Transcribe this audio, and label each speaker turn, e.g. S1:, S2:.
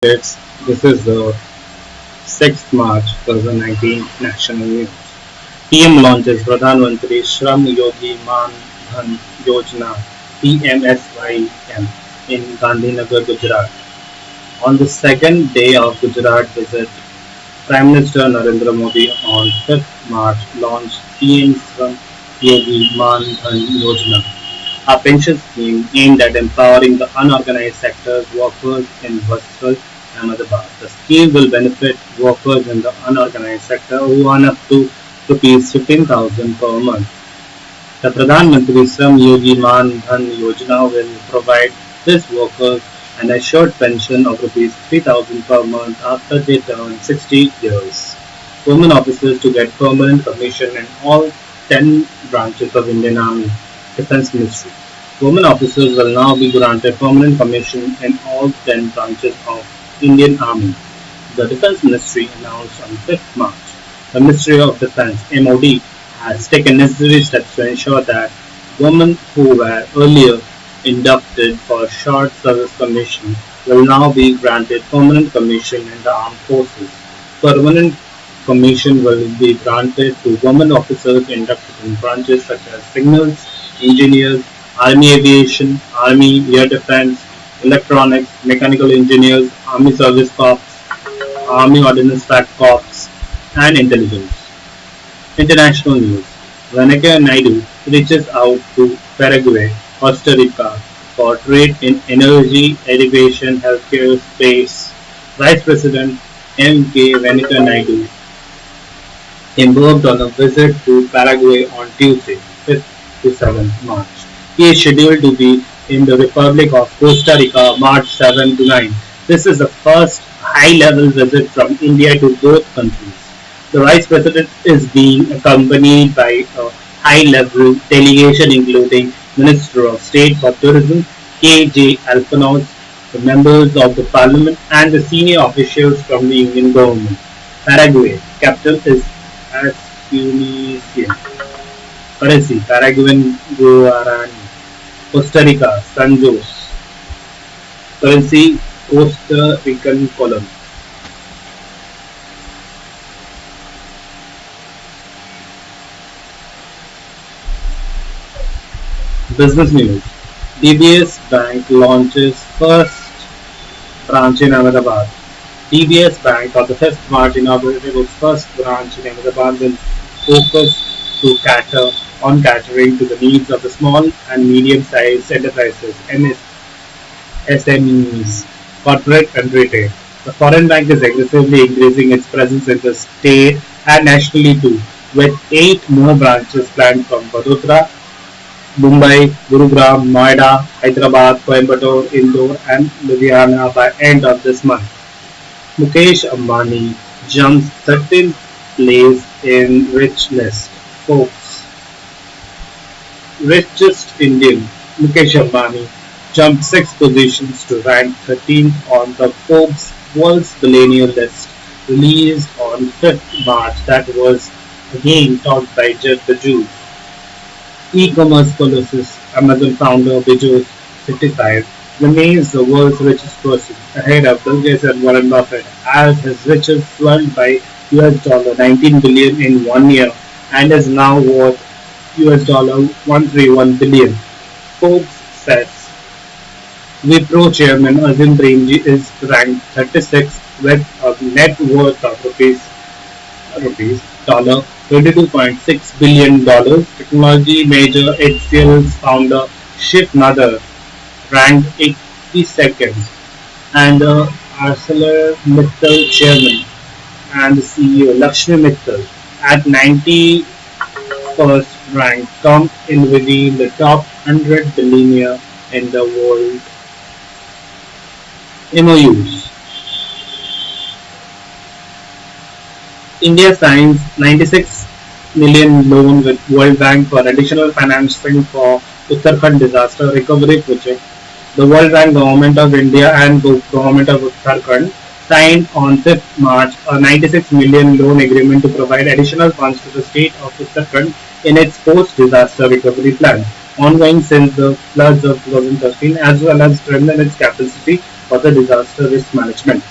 S1: It's, this is the 6th March 2019 National News. PM launches Pradhan Mantri Shram Yogi Man Dhan Yojana PMSYM in Gandhinagar, Gujarat. On the second day of Gujarat visit, Prime Minister Narendra Modi on 5th March launched PM Shram Yogi Man Dhan Yojana, a pension scheme aimed at empowering the unorganized sector's workers in Vatsal, Ahmedabad. The scheme will benefit workers in the unorganized sector who earn up to rupees 15,000 per month. The Pradhan Mantri Shram Yogi Man Dhan Yojana will provide these workers an assured pension of rupees 3,000 per month after they turn 60 years. Women officers to get permanent commission in all 10 branches of Indian Army Defence Ministry. Women officers will now be granted permanent commission in all 10 branches of Indian Army. The Defence Ministry announced on 5th March. The Ministry of Defence (MOD) has taken necessary steps to ensure that women who were earlier inducted for short service commission will now be granted permanent commission in the armed forces. Permanent commission will be granted to women officers inducted in branches such as signals, engineers, army aviation, army air defense, electronics, mechanical engineers, army service corps, army ordnance fact corps, and intelligence. International news: Venkaiah Naidu reaches out to Paraguay, Costa Rica for trade in energy, education, healthcare, space. Vice President M.K. Venkaiah Naidu embarked on a visit to Paraguay on Tuesday, 5th to 7th March. He is scheduled to be in the Republic of Costa Rica March 7 to 9. This is the first high-level visit from India to both countries. The Vice President is being accompanied by a high-level delegation including Minister of State for Tourism K. J. Alphonse, the members of the Parliament, and the senior officials from the Union government. Paraguay capital is Asunción. Currency: Paraguayan guarani. Costa Rica: San Jose. Currency: Costa Rican colon. Business news: DBS Bank launches first branch in Ahmedabad. DBS Bank on the 5th March inaugurated its first branch in Ahmedabad with focus to cater on catering to the needs of the small and medium-sized enterprises (SMEs), corporate and retail. The foreign bank is aggressively increasing its presence in the state and nationally too, with 8 more branches planned from Vadodara, Mumbai, Gurugram, Noida, Hyderabad, Coimbatore, Indore, and Ludhiana by end of this month. Mukesh Ambani jumps 13th place in rich list. Forbes richest Indian Mukesh Ambani jumped 6 positions to rank 13th on the Forbes World's Billionaire list released on 5th March that was again topped by Jeff Bezos. E-commerce colossus Amazon founder Bezos, 55, remains the world's richest person, ahead of Bill Gates and Warren Buffett, as his riches swelled by $19 billion in 1 year and is now worth $131 billion. Forbes says Wipro chairman Azim Premji is ranked 36th with a net worth of rupees $22.6 billion. Technology major HCL's founder Shiv Nadar ranked 82nd, and ArcelorMittal chairman and the CEO Lakshmi Mittal at 91st rank come in within the top 100 billionaire in the world. MOUs: India signs 96 million loan with World Bank for additional financing for Uttarakhand disaster recovery project. The World Bank, Government of India and Government of Uttarakhand signed on 5th March a 96 million loan agreement to provide additional funds to the state of Uttarakhand in its post-disaster recovery plan, ongoing since the floods of 2013, as well as strengthen its capacity for the disaster risk management.